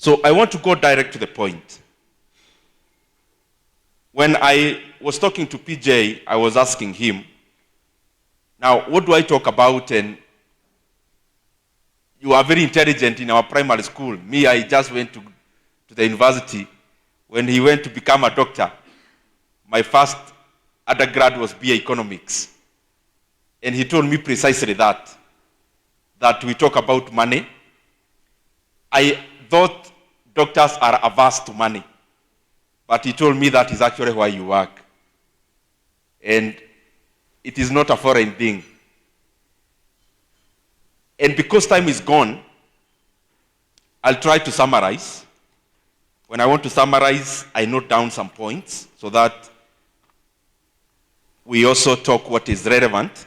So I want to go direct to the point. When I was talking to PJ, I was asking him, now what do I talk about? And you are very intelligent in our primary school. Me, I just went to the university. When he went to become a doctor, my first undergrad was BA Economics. And he told me precisely that we talk about money. I thought doctors are averse to money. But he told me that is actually why you work. And it is not a foreign thing. And because time is gone, I'll try to summarize. When I want to summarize, I note down some points so that we also talk what is relevant.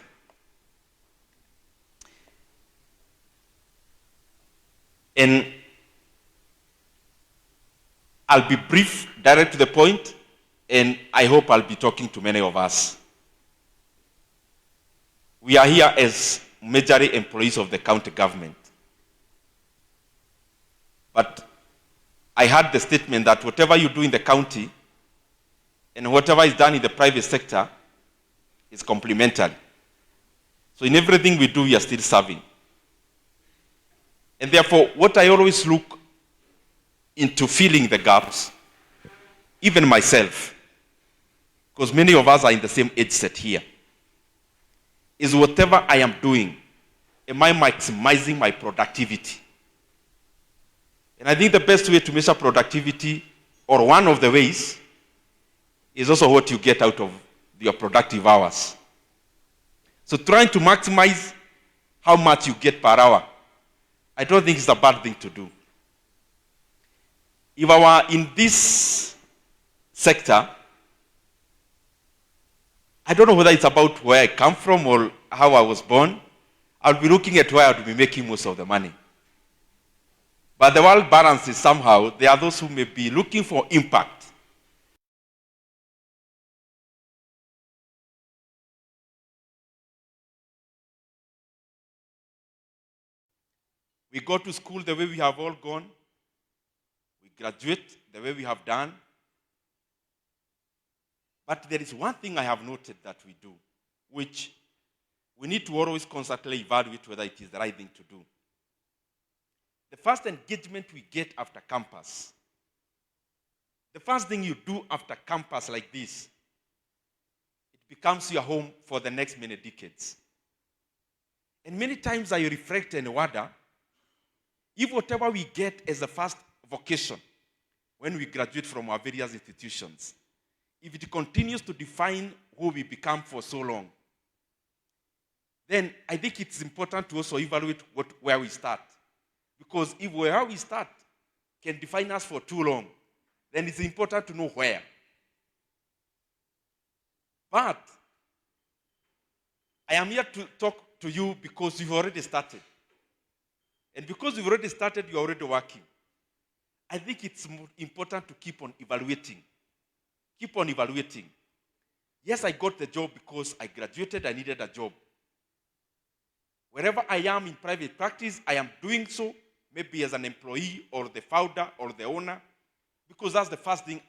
And I'll be brief, direct to the point, and I hope I'll be talking to many of us. We are here as majorly employees of the county government. But I heard the statement that whatever you do in the county and whatever is done in the private sector is complementary. So in everything we do, we are still serving. And therefore, what I always look into filling the gaps, even myself, because many of us are in the same age set here, is whatever I am doing, am I maximizing my productivity? And I think the best way to measure productivity, or one of the ways, is also what you get out of your productive hours. So trying to maximize how much you get per hour, I don't think it's a bad thing to do. If I were in this sector, I don't know whether it's about where I come from or how I was born. I'll be looking at where I'll be making most of the money. But the world balance is somehow, there are those who may be looking for impact. We go to school the way we have all gone. We graduate the way we have done. But there is one thing I have noted that we do, which we need to always constantly evaluate whether it is the right thing to do. The first engagement we get after campus, the first thing you do after campus like this, it becomes your home for the next many decades. And many times I reflect and wonder, if whatever we get as a first vocation when we graduate from our various institutions, if it continues to define who we become for so long, then I think it's important to also evaluate where we start. Because if where we start can define us for too long, then it's important to know where. But I am here to talk to you because you've already started. And because you've already started, you're already working. I think it's important to keep on evaluating. Keep on evaluating. Yes, I got the job because I graduated, I needed a job. Wherever I am in private practice, I am doing so, maybe as an employee or the founder or the owner, because that's the first thing,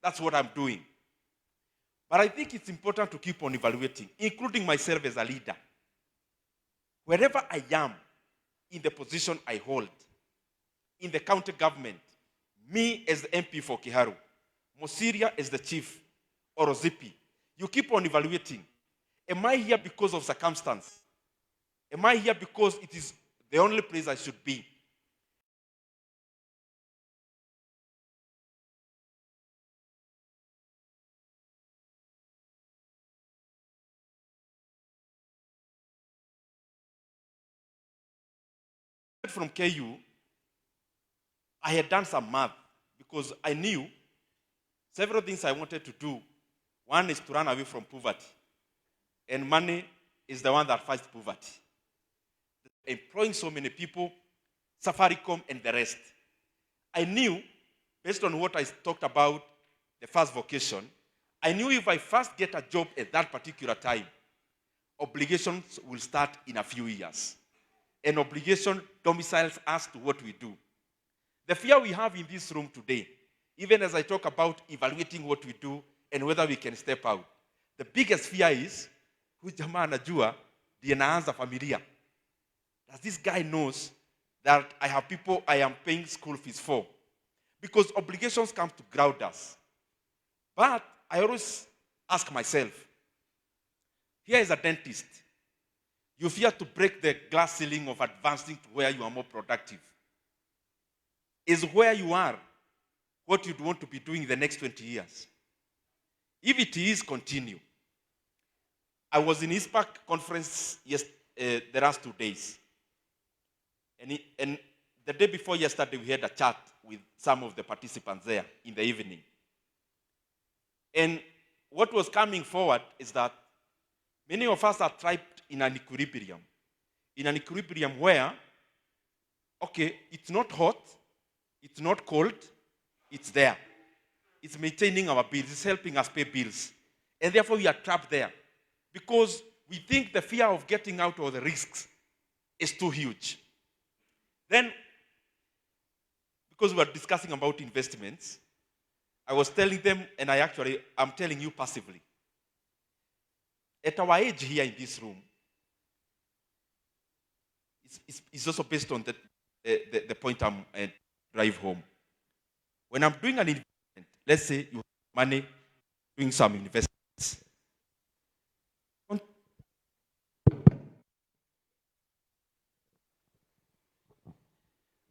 that's what I'm doing. But I think it's important to keep on evaluating, including myself as a leader. Wherever I am, in the position I hold, in the county government, me as the MP for Kiharu, Mosiria as the chief, or Ozipi, you keep on evaluating. Am I here because of circumstance? Am I here because it is the only place I should be? From KU, I had done some math because I knew several things I wanted to do. One is to run away from poverty. And money is the one that fights poverty. Employing so many people, Safaricom and the rest. I knew, based on what I talked about, the first vocation, I knew if I first get a job at that particular time, obligations will start in a few years. And obligation domiciles us to what we do. The fear we have in this room today, even as I talk about evaluating what we do and whether we can step out, the biggest fear is, huyu jamaa anajua ndiye naanza familia. Does this guy knows that I have people I am paying school fees for? Because obligations come to ground us. But I always ask myself, here is a dentist. You fear to break the glass ceiling of advancing to where you are more productive. Is where you are what you'd want to be doing in the next 20 years? If it is, continue. I was in ISPAC conference the last 2 days. And the day before yesterday, we had a chat with some of the participants there in the evening. And what was coming forward is that many of us are trapped in an equilibrium. In an equilibrium where, okay, it's not hot, it's not cold, it's there. It's maintaining our bills, it's helping us pay bills. And therefore we are trapped there. Because we think the fear of getting out of the risks is too huge. Then, because we were discussing about investments, I was telling them, and I'm telling you passively, at our age here in this room, it's also based on the point I'm drive home. When I'm doing an investment, let's say you have money doing some investments.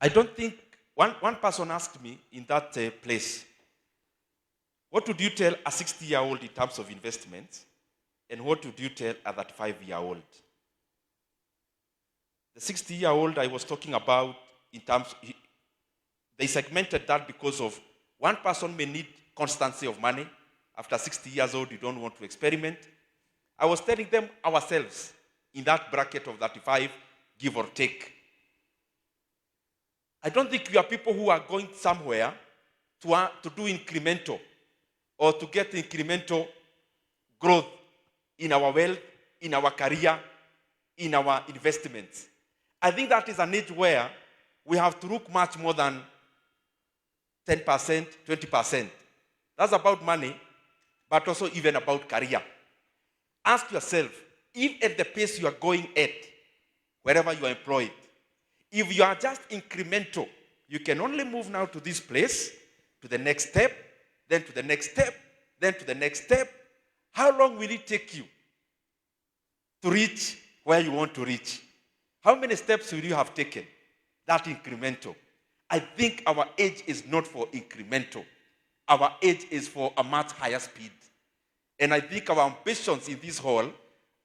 I don't think, one person asked me in that place, what would you tell a 60-year-old in terms of investments? And what would you tell a 35-year-old? The 60-year-old I was talking about in terms, they segmented that because of one person may need constancy of money. After 60 years old, you don't want to experiment. I was telling them ourselves in that bracket of 35, give or take. I don't think we are people who are going somewhere to do incremental or to get incremental growth in our wealth, in our career, in our investments. I think that is an age where we have to look much more than 10%, 20%. That's about money, but also even about career. Ask yourself, if at the pace you are going at, wherever you are employed, if you are just incremental, you can only move now to this place, to the next step, then to the next step, then to the next step. How long will it take you to reach where you want to reach? How many steps will you have taken? That incremental. I think our age is not for incremental. Our age is for a much higher speed. And I think our ambitions in this hall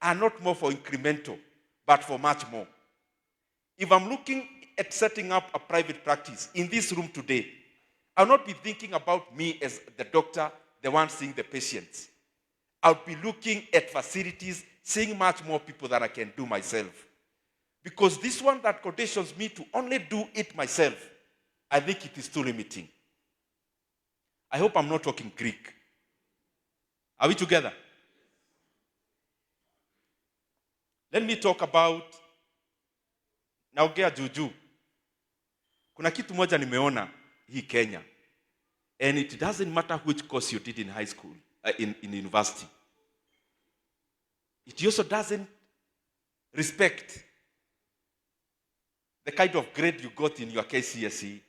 are not more for incremental, but for much more. If I'm looking at setting up a private practice in this room today, I'll not be thinking about me as the doctor, the one seeing the patients. I'll be looking at facilities, seeing much more people than I can do myself. Because this one that conditions me to only do it myself, I think it is too limiting. I hope I'm not talking Greek. Are we together? Let me talk about naongea juju. Kuna kitu moja nimeona hii Kenya. And it doesn't matter which course you did in high school, in university. It also doesn't respect the kind of grade you got in your KCSE.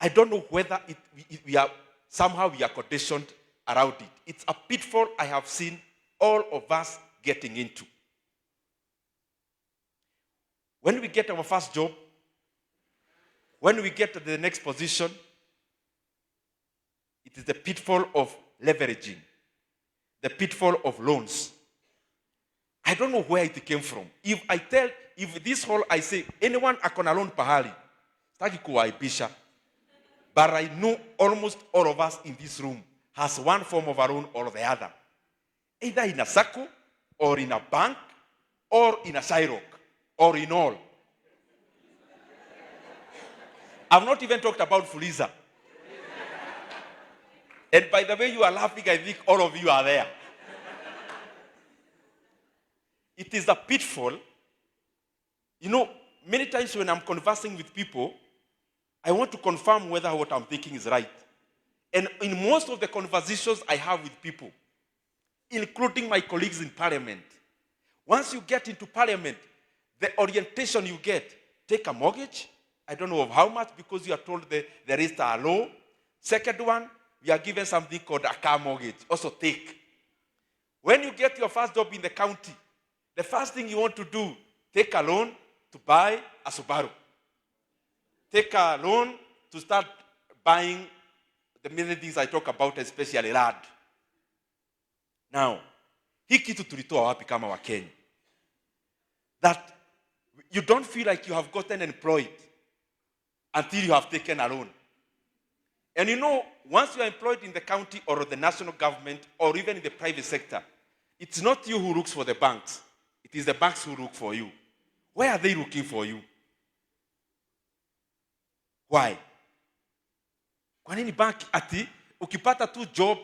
I don't know whether we are conditioned around it. It's a pitfall I have seen all of us getting into. When we get our first job, when we get to the next position, it is the pitfall of leveraging, the pitfall of loans. I don't know where it came from. If this whole I say, anyone akona loan pahali, staki kuwaibisha. But I know almost all of us in this room has one form of a loan or the other. Either in a SACCO, or in a bank, or in a SIROC, or in all. I've not even talked about Fuliza. And by the way you are laughing, I think all of you are there. It is a pitfall. You know, many times when I'm conversing with people, I want to confirm whether what I'm thinking is right. And in most of the conversations I have with people, including my colleagues in parliament, once you get into parliament, the orientation you get, take a mortgage, I don't know of how much, because you are told there is a law. Second one, we are given something called a car mortgage, also take. When you get your first job in the county, the first thing you want to do, take a loan to buy a Subaru. Take a loan to start buying the many things I talk about, especially land. Now, hii kitu tulitoa wapi kama wa Kenya? That you don't feel like you have gotten employed until you have taken a loan. And you know, once you are employed in the county or the national government or even in the private sector, it's not you who looks for the banks. It is the banks who look for you. Where are they looking for you? Why? Kwa nini bank ati ukipata tu job?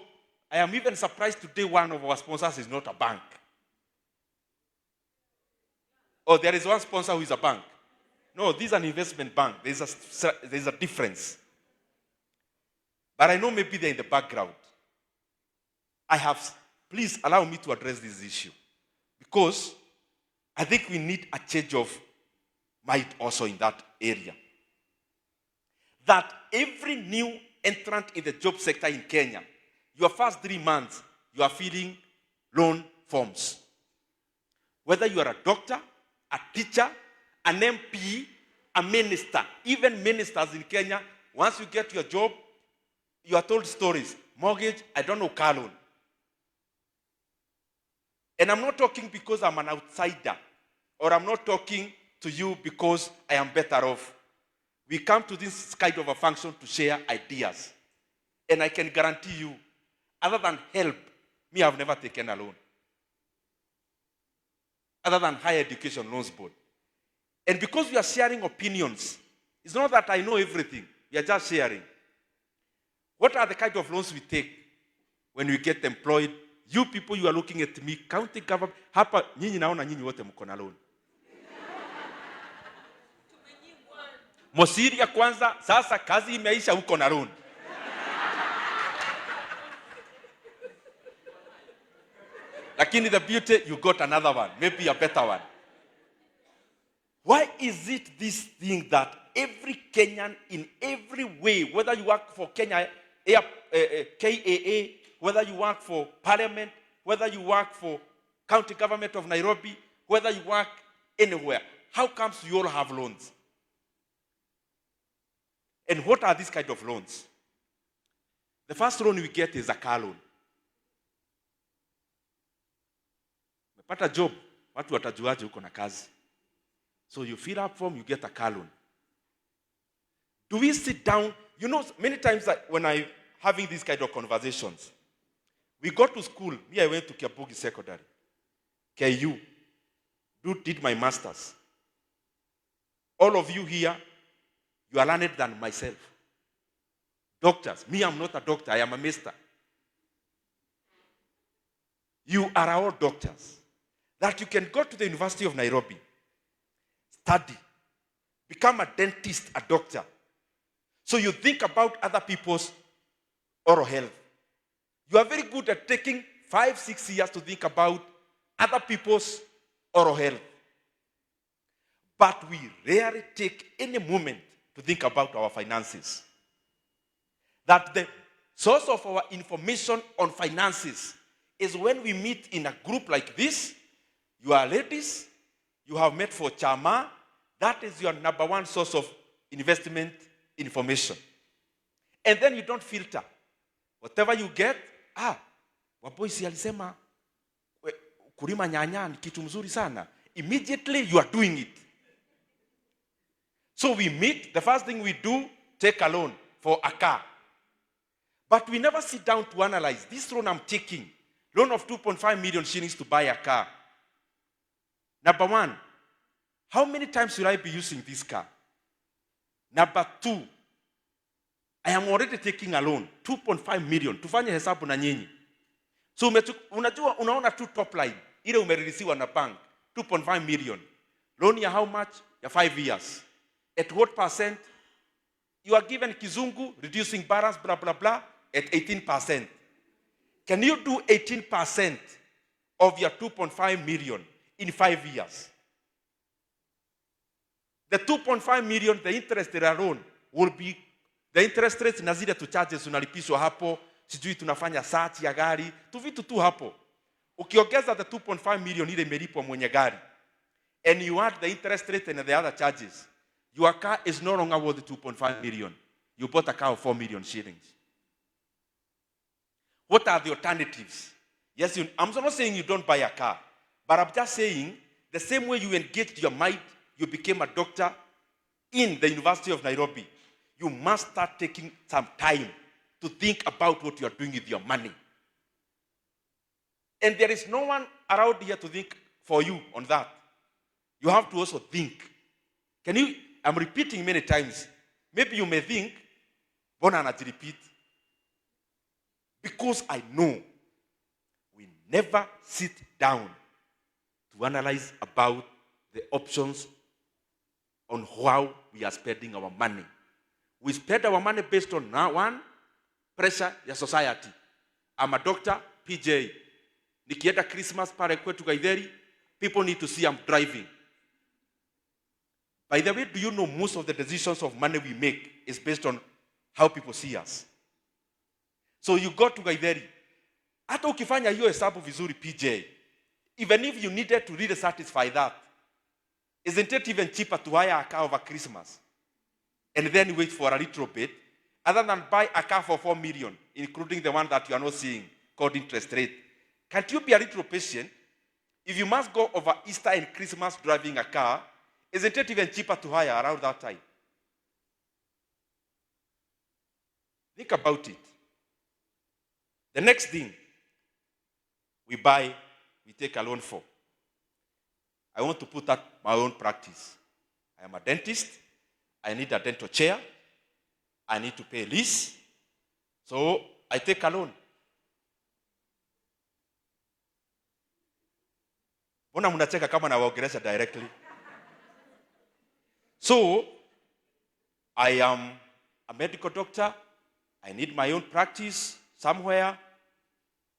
I am even surprised today one of our sponsors is not a bank. Oh, there is one sponsor who is a bank. No, this is an investment bank. There's a difference. But I know maybe they're in the background. Please allow me to address this issue. Because I think we need a change of mind also in that area. That every new entrant in the job sector in Kenya, your first 3 months, you are filling loan forms. Whether you are a doctor, a teacher, an MP, a minister, even ministers in Kenya, once you get your job, you are told stories. Mortgage, I don't know, car loan. And I'm not talking because I'm an outsider, or I'm not talking to you because I am better off. We come to this kind of a function to share ideas. And I can guarantee you, other than help, me, I've never taken a loan. Other than higher education loans board. And because we are sharing opinions, it's not that I know everything. We are just sharing. What are the kind of loans we take when we get employed? You people, you are looking at me, county government. Hapa, nyinyi naona nyinyi wote mko na loan. Mosiri ya kwanza, sasa kazi imeisha uko na loan. Lakini the beauty, you got another one, maybe a better one. Why is it this thing that every Kenyan in every way, whether you work for Kenya, KAA, whether you work for parliament, whether you work for county government of Nairobi, whether you work anywhere, how comes you all have loans? And what are these kind of loans? The first loan we get is a car loan. Umepata job, watu watajuaje uko na kazi. So you fill up form, you get a car loan. Do we sit down? You know, many times when I'm having these kind of conversations, we go to school. Me, I went to Kiabugi Secondary. KU. Did my master's. All of you here, you are learned than myself. Doctors. Me, I'm not a doctor. I am a master. You are all doctors. That you can go to the University of Nairobi, study, become a dentist, a doctor. So you think about other people's oral health. You are very good at taking 5-6 years to think about other people's oral health. But we rarely take any moment to think about our finances. That the source of our information on finances is when we meet in a group like this. You are ladies, you have met for chama, that is your number one source of investment information. And then you don't filter. Whatever you get, waboisi alisema kulima nyanya ni kitu mzuri sana. Immediately you are doing it. So we meet, the first thing we do, take a loan for a car. But we never sit down to analyze. This loan I'm taking, loan of 2.5 million shillings to buy a car. Number one, how many times will I be using this car? Number two, I am already taking a loan, 2.5 million. Tufanye hesabu na nyinyi. So unajua unaona tu top line, ile umerelisiwa na bank, 2.5 million. Loan ya how much? Ya 5 years. At what percent? You are given kizungu, reducing balance, blah, blah, blah, at 18%. Can you do 18% of your 2.5 million in 5 years? The 2.5 million, the interest alone will be, the interest rates na zile tu charges unalipishwa hapo, sijui tunafanya search ya gari, tu vitu tu hapo. Ukiongeza the 2.5 million ile imelipwa mwenye gari, and you add the interest rate and the other charges, your car is no longer worth 2.5 million. You bought a car of 4 million shillings. What are the alternatives? Yes, I'm not saying you don't buy a car, but I'm just saying the same way you engaged your mind, you became a doctor in the University of Nairobi, you must start taking some time to think about what you are doing with your money. And there is no one around here to think for you on that. You have to also think. I'm repeating many times. Maybe you may think, Bona anaji repeat. Because I know we never sit down to analyze about the options on how we are spending our money. We spend our money based on one, pressure ya society. I'm a doctor, PJ. Nikienda Christmas pale kwetu Gaitheri, people need to see I'm driving. By the way, do you know most of the decisions of money we make is based on how people see us? So you go to Gaitheri. Hata ukifanya hiyo hesabu vizuri PJ, even if you needed to really satisfy that, isn't it even cheaper to hire a car over Christmas and then wait for a little bit, other than buy a car for 4 million, including the one that you are not seeing, called interest rate? Can't you be a little patient? If you must go over Easter and Christmas driving a car, isn't it even cheaper to hire around that time? Think about it. The next thing we take a loan for. I want to put up my own practice. I am a dentist. I need a dental chair. I need to pay lease. So I take a loan. Mbona mnacheka kama nawaongelesha directly? So I am a medical doctor. I need my own practice somewhere.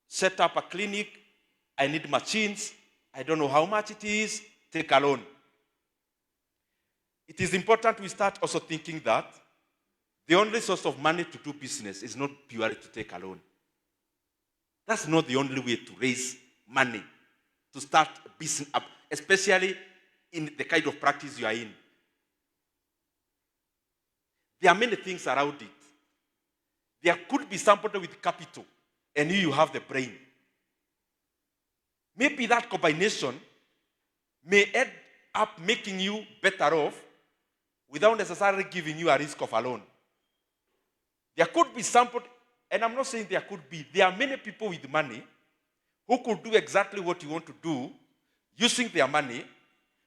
Set up a clinic. I need machines. I don't know how much it is. Take a loan. It is important we start also thinking that the only source of money to do business is not purely to take a loan. That's not the only way to raise money, to start a business up, especially in the kind of practice you are in. There are many things around it. There could be somebody with capital and you have the brain. Maybe that combination may end up making you better off without necessarily giving you a risk of a loan. There could be somebody, and I'm not saying there could be, there are many people with money who could do exactly what you want to do using their money.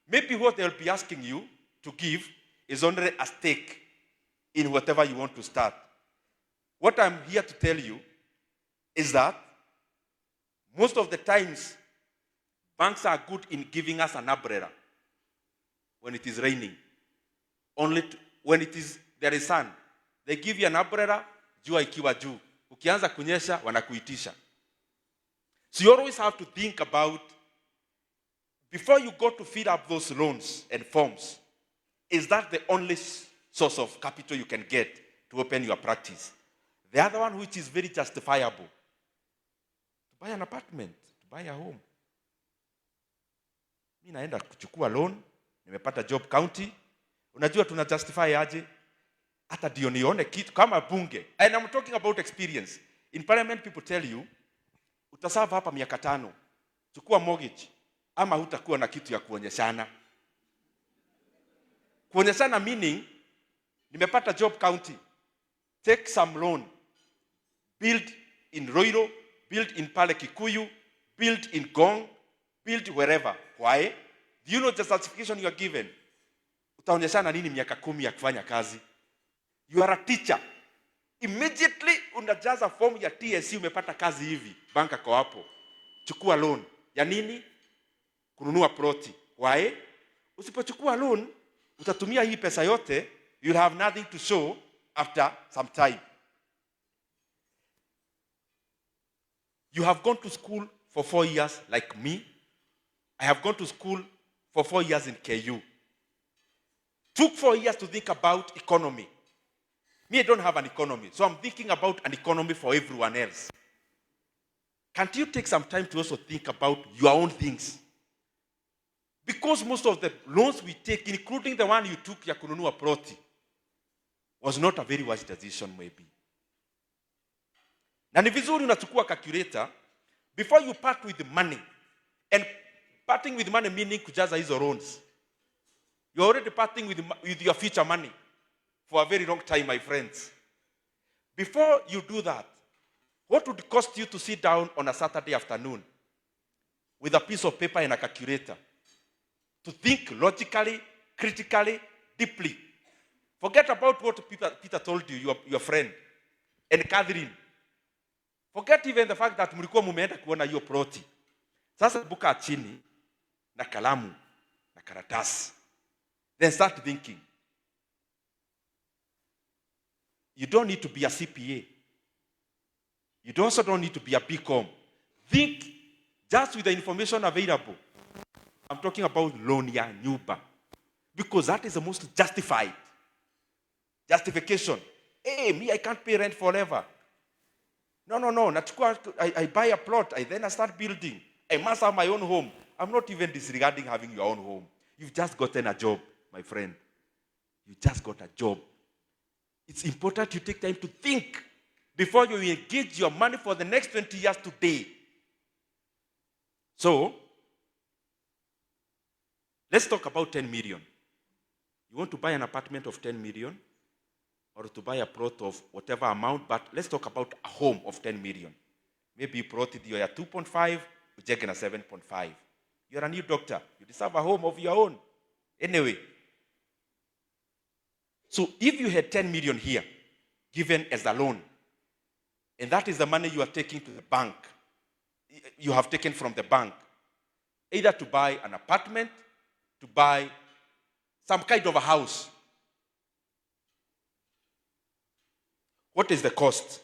Maybe what they'll be asking you to give is only a stake in whatever you want to start. What I'm here to tell you is that most of the times, banks are good in giving us an umbrella when it is raining. Only when there is sun. They give you an umbrella, jua ikiwa juu. Ukianza kunyesha, wanakuitisha. So you always have to think about, before you go to fill up those loans and forms, is that the only source of capital you can get to open your practice? The other one, which is very justifiable, to buy an apartment, to buy a home. Mimi naenda kuchukua loan, nimepata job county. Unajua tuna justify aje? Hata ndio nione kitu kama bunge. And I'm talking about experience. In parliament, people tell you, utaserve hapa miaka 5. Chukua mortgage ama hutakuwa na kitu ya kuonyeshana. Kuonyeshana meaning, nimepata job county. Take some loan. Build in Roiro, build in Pale Kikuyu, build in Gong, build wherever. Why? Do you know the certification you are given? Utaonyeshana nini miaka 10 ya kufanya kazi? You are a teacher. Immediately unajaza form ya TSC, umepata kazi hivi. Banka kwa hapo. Chukua loan. Ya nini? Kununua ploti. Why? Usipochukua loan, utatumia hii pesa yote, you'll have nothing to show after some time. You have gone to school for 4 years like me. I have gone to school for 4 years in KU. Took 4 years to think about economy. Me, I don't have an economy, so I'm thinking about an economy for everyone else. Can't you take some time to also think about your own things? Because most of the loans we take, including the one you took ya kununua ploti, was not a very wise decision maybe. Na ni vizuri unachukua calculator before you part with the money. And parting with money meaning kujaza hizo loans. You're already parting with your future money for a very long time, my friends. Before you do that, what would it cost you to sit down on a Saturday afternoon with a piece of paper and a calculator to think logically, critically, deeply? Forget about what Peter told you, your friend, and Catherine. Forget even the fact that mlikuwa mumeenda kuona hiyo ploti. Sasa buka chini na kalamu na karatasi. Then start thinking. You don't need to be a CPA. You also don't need to be a BCom. Think just with the information available. I'm talking about loan ya nyumba. Because that is the most justified. Justification. Hey, me, I can't pay rent forever. No. I buy a plot. I start building. I must have my own home. I'm not even disregarding having your own home. You've just gotten a job, my friend. You just got a job. It's important you take time to think before you engage your money for the next 20 years today. So, let's talk about 10 million. You want to buy an apartment of 10 million or to buy a plot of whatever amount, but let's talk about a home of 10 million. Maybe you brought it, you're at 2.5, you're at 7.5. You're a new doctor. You deserve a home of your own. Anyway, so if you had 10 million here, given as a loan, and that is the money you are taking to the bank, you have taken from the bank, either to buy an apartment, to buy some kind of a house. What is the cost?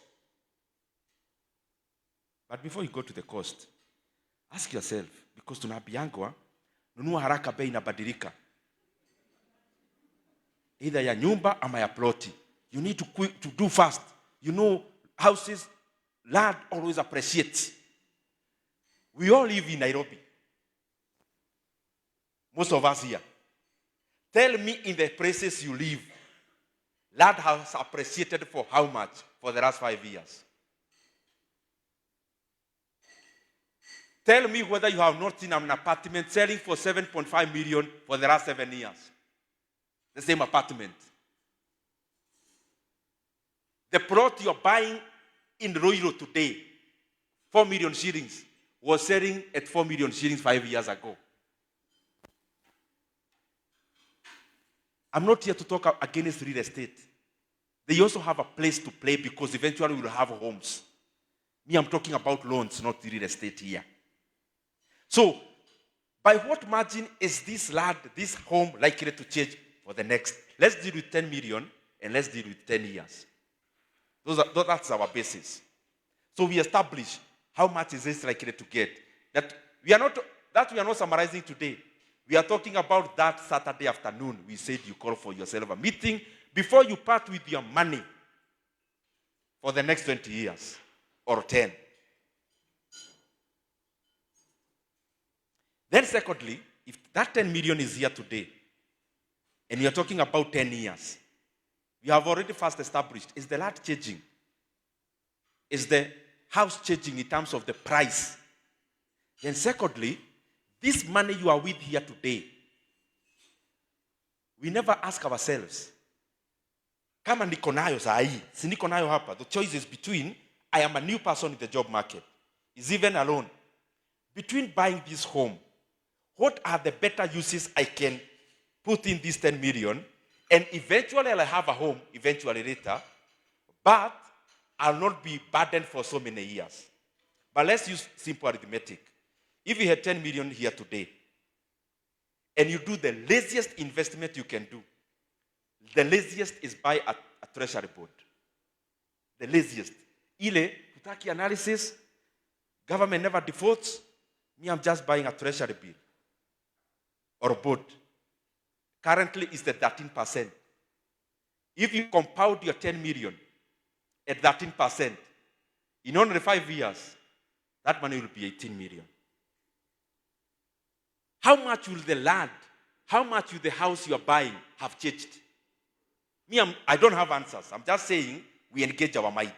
But before you go to the cost, ask yourself, because tunaambiangwa nunua haraka bei inabadilika. Either ya nyumba ama ya ploti. You need to do fast. You know, houses, land always appreciates. We all live in Nairobi. Most of us here. Tell me in the places you live, land has appreciated for how much for the last 5 years? Tell me whether you have not seen an apartment selling for 7.5 million for the last 7 years. The same apartment. The plot you're buying in Nyoro today, 4 million shillings, was selling at 4 million shillings 5 years ago. I'm not here to talk against real estate. They also have a place to play because eventually we'll have homes. Me, I'm talking about loans, not real estate here. So, by what margin is this land, this home likely to change for the next? Let's deal with 10 million and let's deal with 10 years. That's our basis. So we establish how much is this likely to get. That we are not summarizing today. We are talking about that Saturday afternoon. We said you call for yourself a meeting before you part with your money for the next 20 years or 10. Then secondly, if that 10 million is here today, and you're talking about 10 years, we have already first established, is the land changing? Is the house changing in terms of the price? Then secondly, this money you are with here today, we never ask ourselves, kama niko nayo saa hii, si niko nayo hapa, the choice is between, I am a new person in the job market, is even alone. Between buying this home, what are the better uses I can put in this 10 million, and eventually I'll have a home, eventually later, but I'll not be burdened for so many years. But let's use simple arithmetic. If you had 10 million here today, and you do the laziest investment you can do. The laziest is buy a treasury bond. The laziest. Ile, hutaki analysis, government never defaults, me I'm just buying a treasury bill or bond. Currently is the 13%. If you compound your 10 million at 13%, in only 5 years, that money will be 18 million. How much will the land, how much will the house you're buying have changed? Me, I don't have answers. I'm just saying we engage our mind.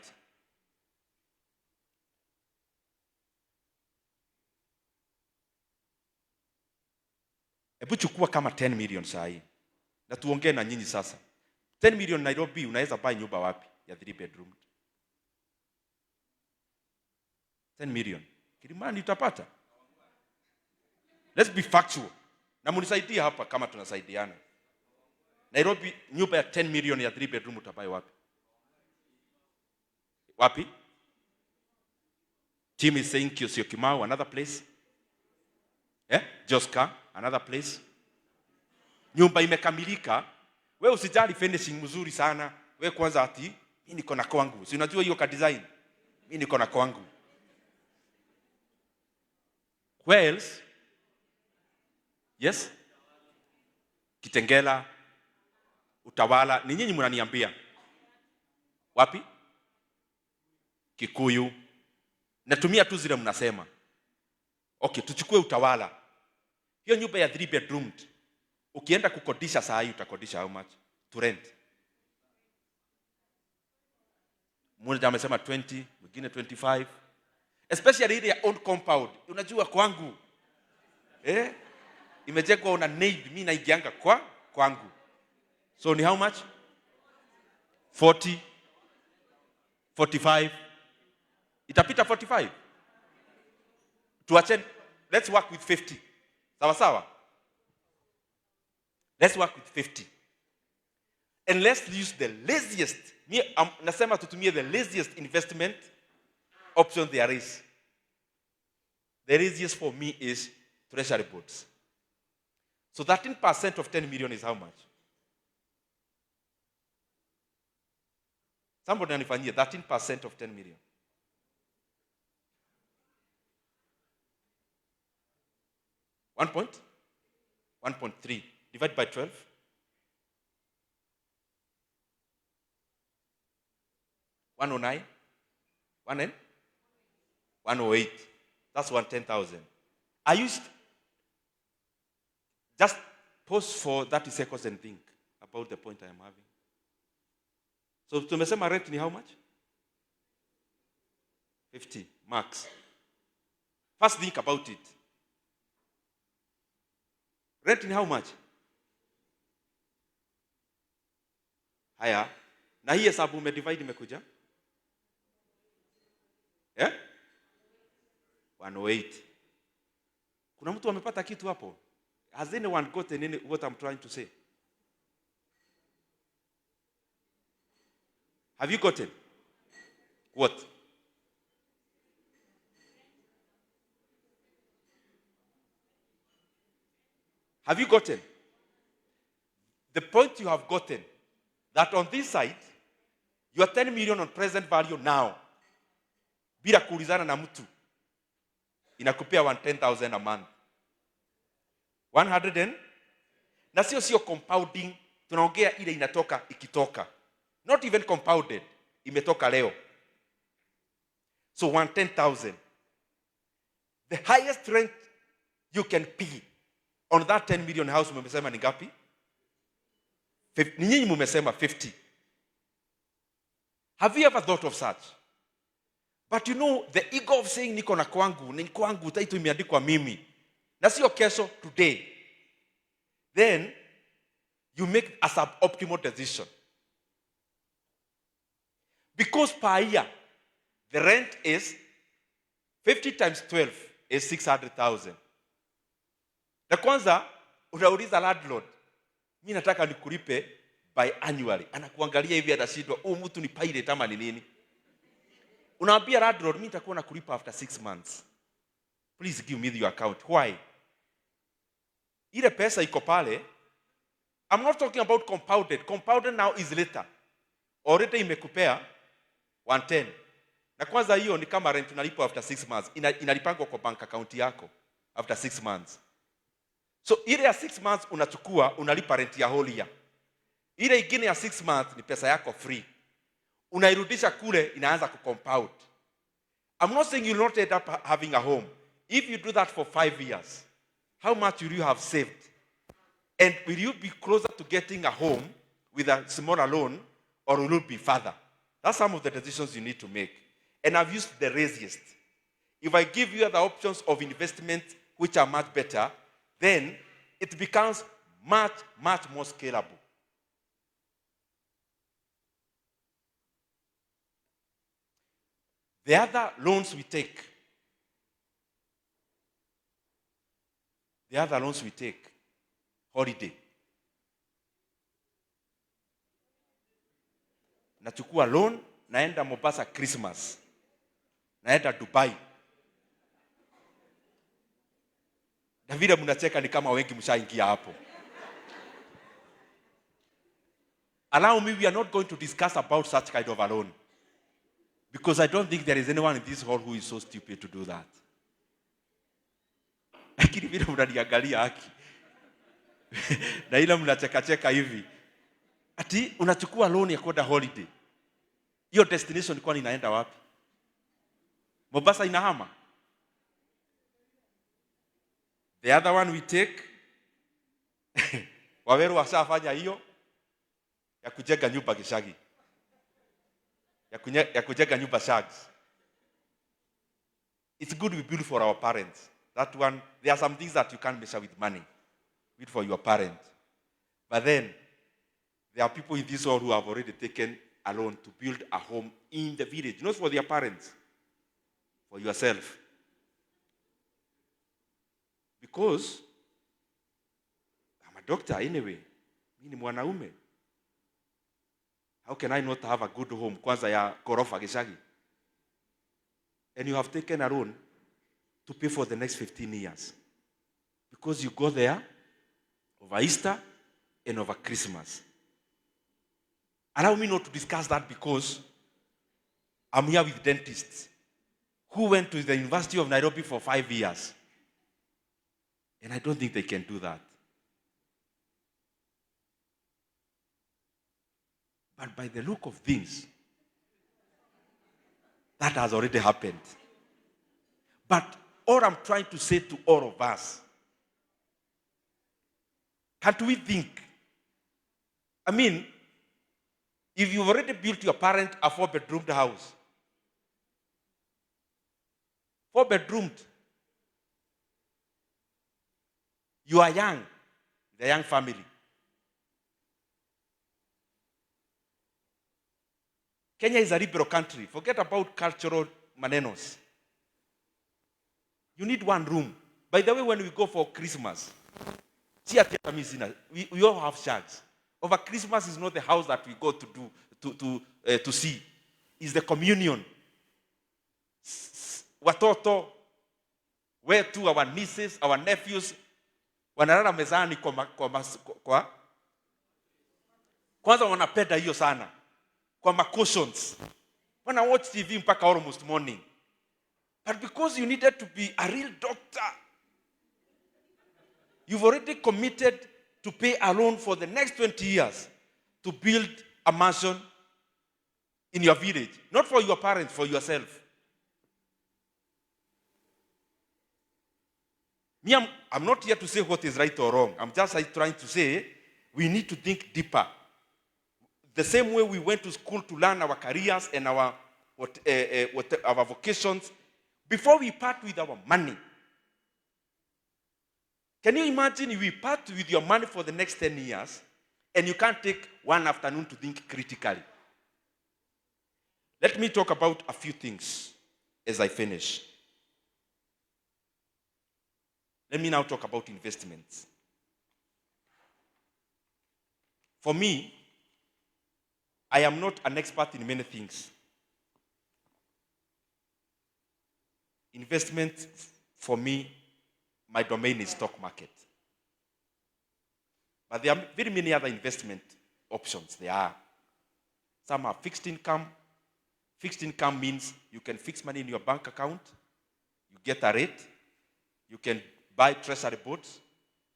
Hebu chukua kama 10 million sahi. Na tuongee na nyinyi sasa. 10 million Nairobi unaweza buy nyumba wapi ya 3 bedroom? 10 million. Kilimani utapata. Let's be factual. Na munisaidie hapa kama tunasaidiana. Nairobi nyumba ya 10 million ya 3 bedroom utabuy wapi? Wapi? Team is saying Kiosio Kimau, another place. Joska, another place. Nyumba imekamilika. Wewe usijali finishing mzuri sana. Wewe kwanza ati mimi niko na kwangu. Si unajua hiyo ka design? Mimi niko na kwangu. Where else? Yes? Kitengela, Utawala, ni nyinyi mnaniambia. Wapi? Kikuyu. Natumia tu zile mnasema. Okay, tuchukue Utawala. Hiyo nyumba ya 3 bedroomed. Ukienda kukodisha saa hii utakodisha how much? To rent. Mmoja amesema 20, mwingine 25. Especially ile ya own compound. Unajua kwangu. Imejengwa una need, mimi naingianga kwangu. So ni how much? 40, 45. Itapita 45. Tuache, let's work with 50. Sawa sawa? Let's work with 50. And let's use the laziest. Nasema tutumie the laziest investment option there is. The laziest for me is treasury bonds. So 13% of 10 million is how much? Somebody anifanyie 13% of 10 million. 1.3 divided by 12. 109. 108. That's 110,000. I used just pause for 30 seconds and think about the point I am having. So tumesema rent ni how much? 50 max. First think about it. Rent ni how much? Haya. Na hii hesabu umedivide imekuja? 108. Kuna mtu amepata kitu hapo? Has anyone gotten what I'm trying to say? Have you gotten? What? Have you gotten? The point you have gotten, that on this side, you are 10 million on present value now. Bila kuulizana na mtu. Inakupea 110,000 a month. 100 na sio compounding, tunaongea ile inatoka ikitoka. Not even compounded, imetoka leo. So 110,000. The highest rent you can pay on that 10 million house mmesema ni ngapi? Nyinyi mmesema 50. Have you ever thought of such? But you know, the ego of saying niko na kwangu, ni kwangu, taito imeandikwa mimi. Na sio kesho, today. Then, you make a suboptimal decision. Because per year, the rent is 50 times 12 is 600,000. Na kwanza, unauliza landlord, mimi nataka nikulipe by annually. Anakuangalia hivi atashindwa, mtu ni pirate ama ni nini? Unaambia landlord, mimi nitakuwa nakulipa after 6 months. Please give me your account. Why? ile pesa iko pale. I'm not talking about compounded. Compounded now is later. Already imekupea 110. Na kwanza hiyo ni kama rent unalipa after 6 months. Inalipangwa kwa bank account yako after 6 months. So ile ya 6 months unachukua, unalipa rent ya whole year. Ile ingine ya 6 months ni pesa yako free. Unairudisha kule, inaanza kucompound. I'm not saying you'll not end up having a home. If you do that for 5 years, how much will you have saved? And will you be closer to getting a home with a smaller loan, or will it be further? That's some of the decisions you need to make. And I've used the easiest. If I give you the options of investment which are much better, then it becomes much, much more scalable. The other loans we take, holiday. Nachukua loan, naenda Mombasa Christmas. Naenda Dubai. Na vile mnacheka ni kama wengi mshaingia hapo. Allow me, we are not going to discuss about such kind of a loan. Because I don't think there is anyone in this hall who is so stupid to do that. Lakini vile mnaniangalia haki. Na ile mnacheka hivi. Ati unachukua loan ya kwenda holiday. Hiyo destination kwani inaenda wapi? Mombasa inahama. The other one we take, Waweru washafanya hiyo ya kujenga nyumba Gishagi. Ya kujenga nyumba Shags. It's good we build for our parents. That one, there are some things that you can't measure with money. Build for your parents. But then, there are people in this world who have already taken a loan to build a home in the village. Not for their parents. For yourself. Because I'm a doctor anyway. Mimi ni mwanaume. How can I not have a good home? Kwanza ya ghorofa Gishagi. And you have taken a loan to pay for the next 15 years. Because you go there over Easter and over Christmas. Allow me not to discuss that because I'm here with dentists who went to the University of Nairobi for 5 years. And I don't think they can do that. But by the look of things, that has already happened. But all I'm trying to say to all of us, can't we think? I mean, if you've already built your parent a 4-bedroomed house, 4-bedroomed, you are young, the young family. Kenya is a liberal country. Forget about cultural manenos. You need one room. By the way, when we go for Christmas, we all have shags. Over Christmas is not the house that we go to see. It's the communion. Watoto, where to our nieces, our nephews, wanalala mezani kwa kwanza wanapenda hiyo sana. Kwa cushions. When I watch TV mpaka almost morning. But because you needed to be a real doctor, you've already committed to pay a loan for the next 20 years to build a mansion in your village. Not for your parents, for yourself. Me, I'm not here to say what is right or wrong. I'm just trying to say we need to think deeper. The same way we went to school to learn our careers and our vocations, before we part with our money. Can you imagine if we part with your money for the next 10 years and you can't take one afternoon to think critically? Let me talk about a few things as I finish. Let me now talk about investments. For me, I am not an expert in many things. Investment, for me, my domain is stock market. But there are very many other investment options there are. Some are fixed income. Fixed income means you can fix money in your bank account, you get a rate, you can buy treasury bonds,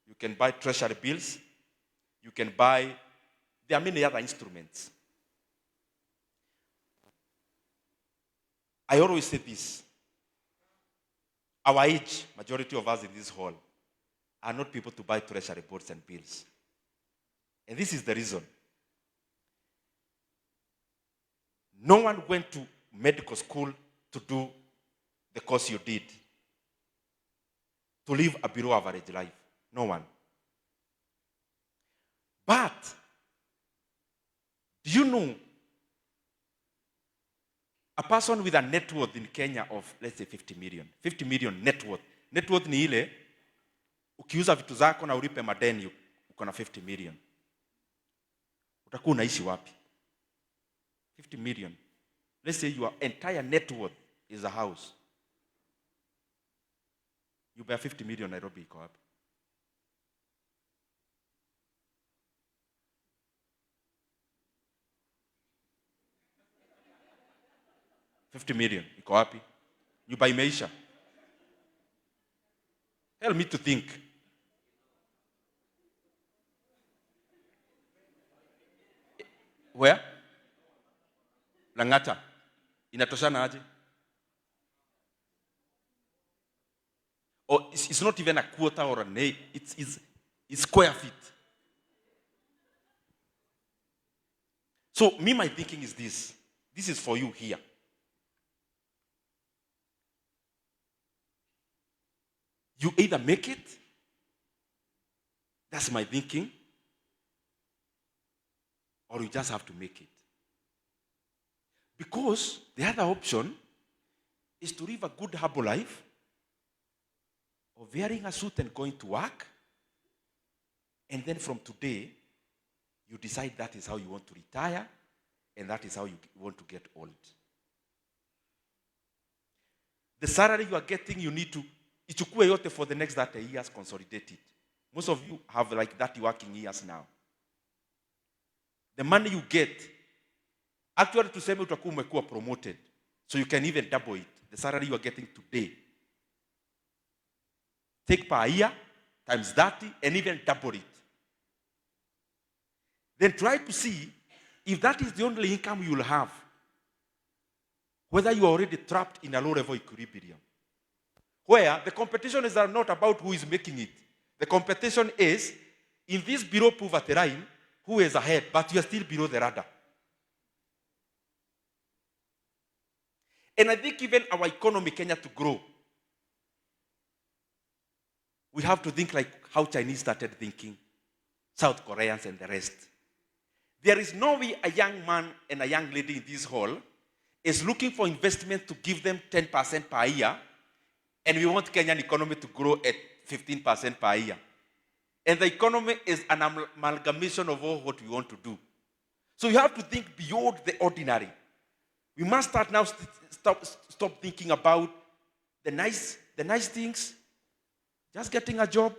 you can buy treasury bills, you can buy, there are many other instruments. I always say this, our age, majority of us in this hall, are not people to buy treasury bonds and bills. And this is the reason. No one went to medical school to do the course you did, to live a below average life. No one. But, do you know, a person with a net worth in Kenya of, let's say, 50 million. 50 million net worth. Net worth ni ile, ukiuza vitu zako na ulipe madeni, uko na 50 million. Utakuwa unaishi wapi? 50 million. Let's say your entire net worth is a house. You buy 50 million Nairobi iko wapi? $50 million iko wapi? You buy maisha. Help me to think. Where? Langata. Inatoshana aje? Or it's not even a quarter or an eighth. It's square feet. So my thinking is this. This is for you here. You either make it, that's my thinking, or you just have to make it. Because the other option is to live a good humble life, or wearing a suit and going to work, and then from today, you decide that is how you want to retire, and that is how you want to get old. The salary you are getting, you need to ichukue yote for the next 30 years, consolidate it. Most of you have like 30 working years now. The money you get, actually tuseme utakuwa umekuwa promoted, so you can even double it. The salary you are getting today. Take per year, times 30, and even double it. Then try to see if that is the only income you will have, whether you are already trapped in a low-level equilibrium, where the competition is not about who is making it. The competition is, in this below poverty line, who is ahead, but you are still below the radar. And I think even our economy, Kenya, to grow, we have to think like how Chinese started thinking, South Koreans and the rest. There is no way a young man and a young lady in this hall is looking for investment to give them 10% per year, and we want Kenyan economy to grow at 15% per year. And the economy is an amalgamation of all what we want to do. So you have to think beyond the ordinary. We must start now, stop thinking about the nice things, just getting a job.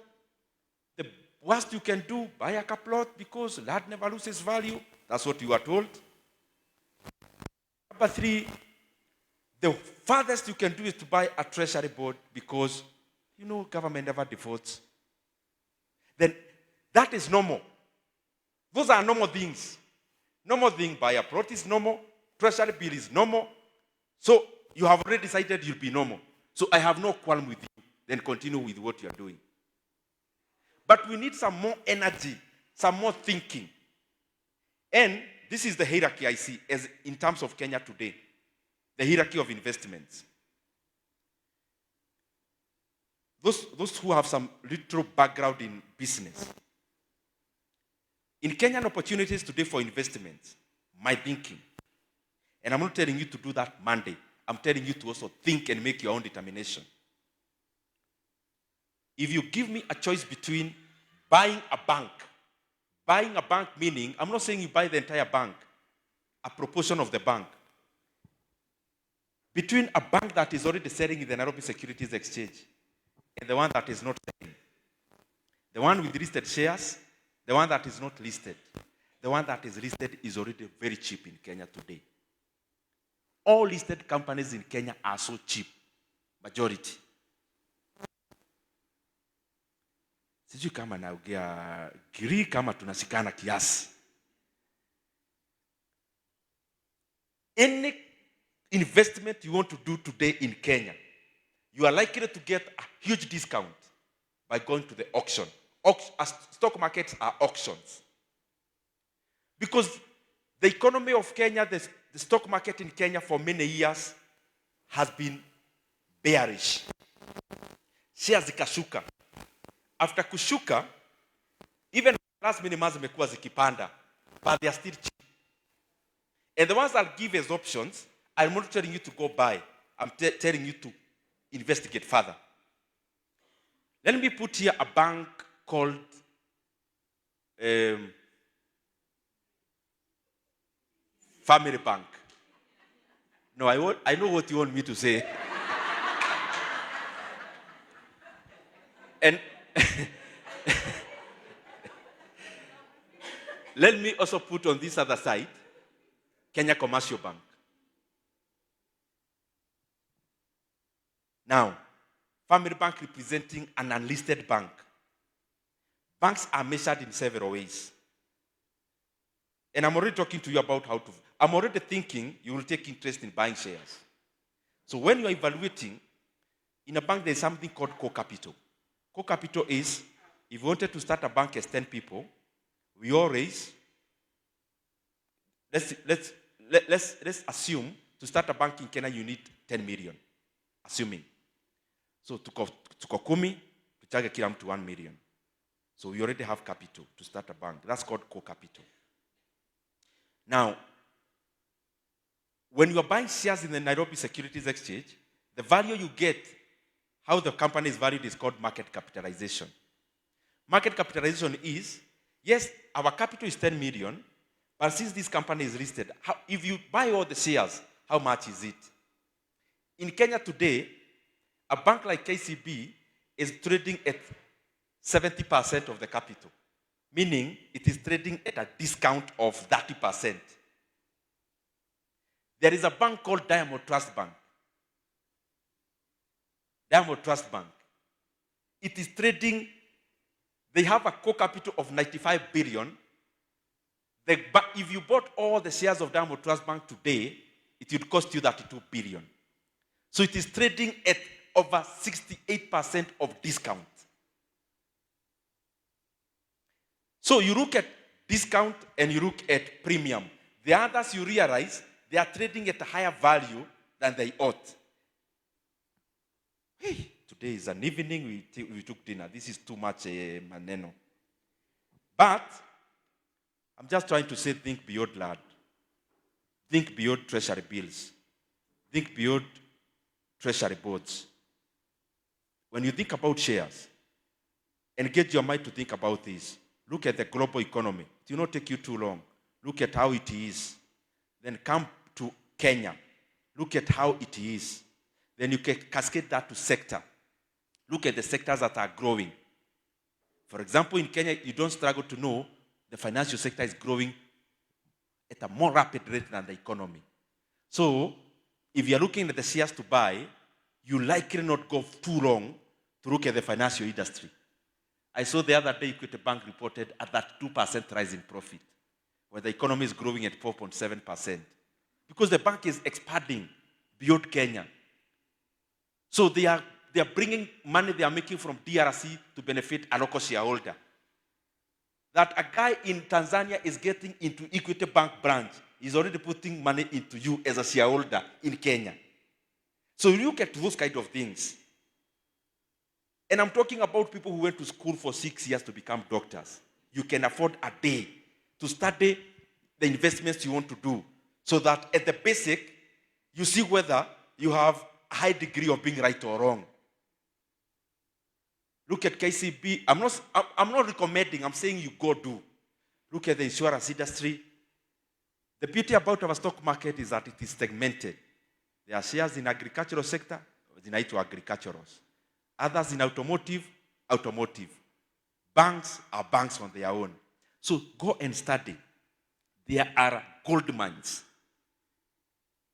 The worst you can do, buy a plot because land never loses value. That's what you are told. Number 3, the farthest you can do is to buy a treasury board because, government never defaults. Then that is normal. Those are normal things. Normal thing, buy a plot is normal. Treasury bill is normal. So you have already decided you'll be normal. So I have no qualm with you. Then continue with what you are doing. But we need some more energy, some more thinking. And this is the hierarchy I see as in terms of Kenya today. The hierarchy of investments. Those who have some little background in business. In Kenyan opportunities today for investments, my thinking, and I'm not telling you to do that Monday, I'm telling you to also think and make your own determination. If you give me a choice between buying a bank meaning, I'm not saying you buy the entire bank, a proportion of the bank, between a bank that is already selling in the Nairobi Securities Exchange and the one that is not selling. The one with listed shares The one that is not listed. The one that is listed is already very cheap in Kenya today. All listed companies in Kenya are so cheap. Majority. Sijui kama naongea giri kama tunasikana kiasi. Any investment you want to do today in Kenya, you are likely to get a huge discount by going to the auction. Stock markets are auctions. Because the economy of Kenya, the stock market in Kenya for many years has been bearish. Shares zikashuka. After kushuka, even last many months zimekuwa zikipanda, but they are still cheap. And the ones that give as options, I'm not telling you to go buy. I'm telling you to investigate further. Let me put here a bank called Family Bank. No, I know what you want me to say. And let me also put on this other side, Kenya Commercial Bank. Now, Family Bank representing an unlisted bank. Banks are measured in several ways. And I'm already talking to you about I'm already thinking you will take interest in buying shares. So when you are evaluating, in a bank there's something called core capital. Core capital is, if you wanted to start a bank as 10 people, we all raise, let's assume to start a bank in Kenya you need 10 million. Assuming. So tuko kumi, tuchage kila mtu 1 million. So we already have capital to start a bank. That's called core capital. Now, when you are buying shares in the Nairobi Securities Exchange, the value you get, how the company is valued, is called market capitalization. Market capitalization is, yes, our capital is 10 million, but since this company is listed, if you buy all the shares, how much is it? In Kenya today, a bank like KCB is trading at 70% of the capital, meaning it is trading at a discount of 30%. There is a bank called Diamond Trust Bank. Diamond Trust Bank. It is trading, they have a core capital of 95 billion. If you bought all the shares of Diamond Trust Bank today, it would cost you 32 billion. So it is trading at over 68% of discount. So you look at discount and you look at premium. The others, you realize they are trading at a higher value than they ought. Hey, today is an evening, we took dinner. This is too much maneno. But I'm just trying to say, think beyond land. Think beyond treasury bills. Think beyond treasury boards. When you think about shares, and get your mind to think about this, look at the global economy. It will not take you too long. Look at how it is. Then come to Kenya. Look at how it is. Then you can cascade that to sector. Look at the sectors that are growing. For example, in Kenya, you don't struggle to know the financial sector is growing at a more rapid rate than the economy. So, if you're looking at the shares to buy, you likely not go too long to look at the financial industry. I saw the other day Equity Bank reported at that 2% rise in profit, where the economy is growing at 4.7%. Because the bank is expanding beyond Kenya. So they are bringing money they are making from DRC to benefit a local shareholder. That a guy in Tanzania is getting into Equity Bank branch, he's already putting money into you as a shareholder in Kenya. So you look at those kind of things. And I'm talking about people who went to school for 6 years to become doctors. You can afford a day to study the investments you want to do, so that at the basic, you see whether you have a high degree of being right or wrong. Look at KCB. I'm not recommending, I'm saying you go do. Look at the insurance industry. The beauty about our stock market is that it is segmented. There are shares in agricultural sector, zinaitwa agriculturals. Others in automotive. Banks are banks on their own. So go and study. There are gold mines.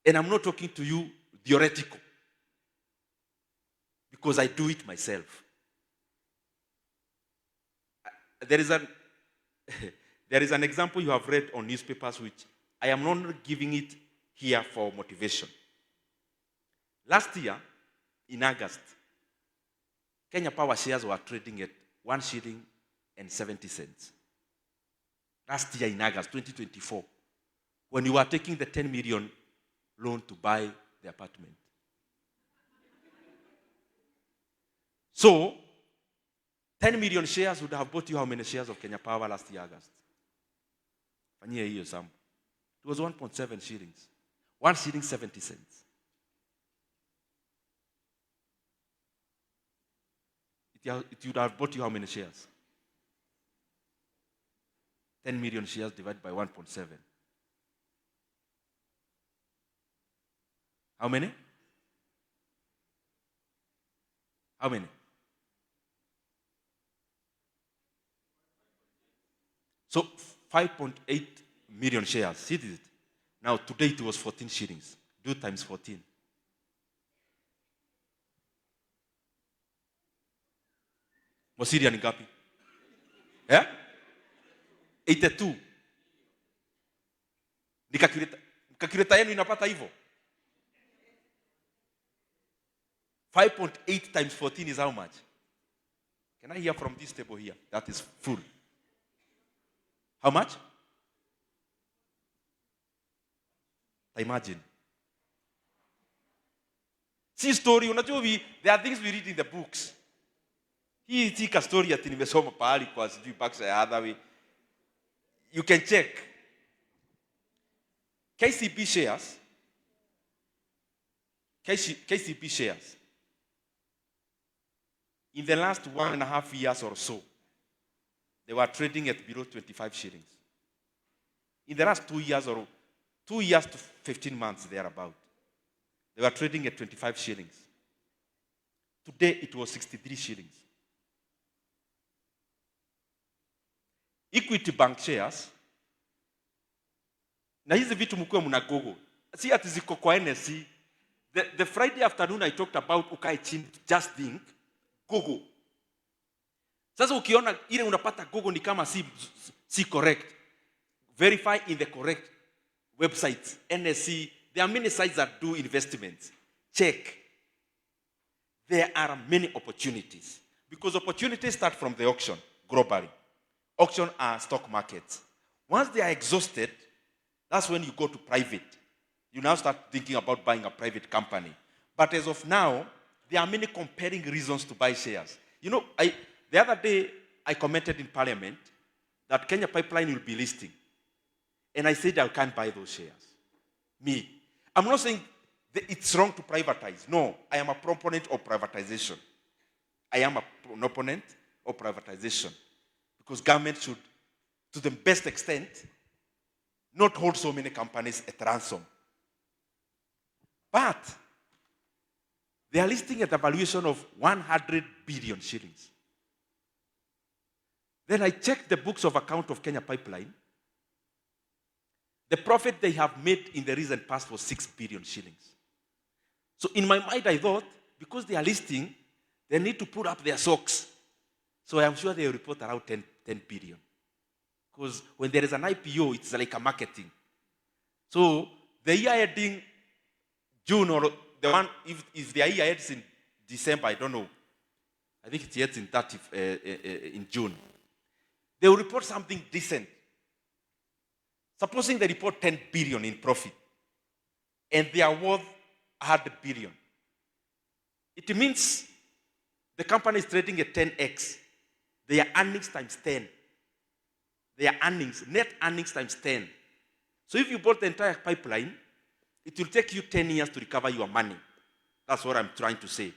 And I'm not talking to you theoretical, because I do it myself. There is an there is an example you have read on newspapers, which I am not giving it here for motivation. Last year, in August, Kenya Power shares were trading at 1 shilling and 70 cents. Last year in August 2024, when you were taking the 10 million loan to buy the apartment. So, 10 million shares would have bought you how many shares of Kenya Power last year, August? Fanyia hiyo some. It was 1.7 shillings. 1 shilling 70 cents. It would have bought you how many shares? 10 million shares divided by 1.7. How many? How many? So 5.8 million shares. See it? Now today it was 14 shillings. Do times 14. Mosiria ni ngapi? Yeah? 82. Nikakileta yenu inapata hivyo. 5.8 times 14 is how much? Can I hear from this table here? That is full. How much? Imagine. See story, unajua there are things we read in the books. Hii tika story ati nimesoma pahali kwa sijui backs ya other way. You can check. KCB shares. KCB shares. In the last 1.5 years or so, they were trading at below 25 shillings. In the last 2 years or 2 years to 15 months thereabout, they were trading at 25 shillings. Today it was 63 shillings. Equity Bank shares, na hizi vitu mkuwe muna Google. Si ati ziko kwa NSC. The Friday afternoon I talked about ukae chini, just think, Google. Sasa ukiona ile unapata Google ni kama si correct. Verify in the correct websites. NSC, there are many sites that do investments. Check. There are many opportunities. Because opportunities start from the auction globally. Auction are stock markets. Once they are exhausted, that's when you go to private. You now start thinking about buying a private company. But as of now, there are many compelling reasons to buy shares. You know, the other day, I commented in Parliament that Kenya Pipeline will be listing. And I said I can't buy those shares. Me. I'm not saying it's wrong to privatize. No, I am a proponent of privatization. I am an opponent of privatization. Because government should, to the best extent, not hold so many companies at ransom. But they are listing at a valuation of 100 billion shillings. Then I checked the books of account of Kenya Pipeline. The profit they have made in the recent past was 6 billion shillings. So in my mind, I thought, because they are listing, they need to put up their socks. So I am sure they will report around 10 billion. Because when there is an IPO, it's like a marketing. So the year ending June, or the one, if the year ends in December, I don't know. I think it ends in June. They will report something decent. Supposing they report 10 billion in profit, and they are worth 100 billion. It means the company is trading at 10x. Their earnings times 10. Their earnings, net earnings times 10. So if you bought the entire pipeline, it will take you 10 years to recover your money. That's what I'm trying to say.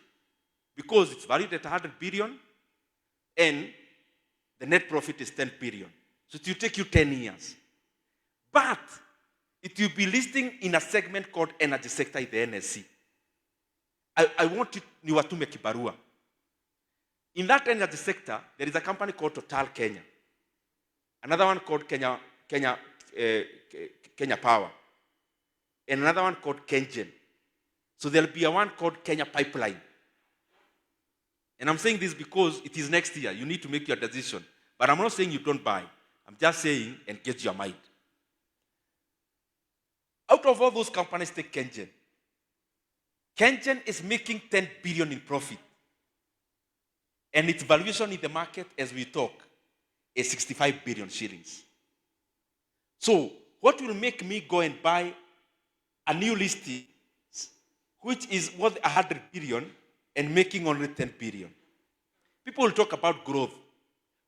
Because it's valued at 100 billion, and the net profit is 10 billion. So it will take you 10 years. But it will be listing in a segment called energy sector in the NSC. I want you to make kibarua. In that energy sector, there is a company called Total Kenya. another one called Kenya Power, and another one called Kengen. So there'll be a one called Kenya Pipeline. And I'm saying this because it is next year. You need to make your decision. But I'm not saying you don't buy. I'm just saying engage your mind. Out of all those companies, take Kengen. Kengen is making 10 billion in profit. And its valuation in the market as we talk is 65 billion shillings. So what will make me go and buy a new listing which is worth 100 billion and making only 10 billion? People will talk about growth.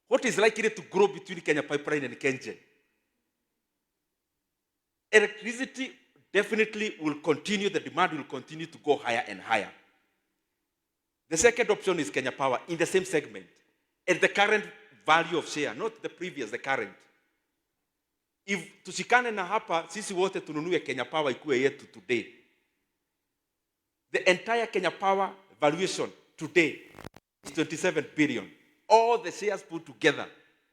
What is likely to grow between Kenya Pipeline and Kengen? Electricity definitely will continue, the demand will continue to go higher and higher. The second option is Kenya Power in the same segment. At the current value of share, not the previous, the current. If tushikane na hapa, sisi wote tununue Kenya Power ikuwe yetu today. The entire Kenya Power valuation today is 27 billion. All the shares put together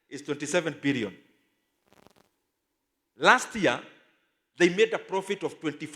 is 27 billion. Last year, they made a profit of 24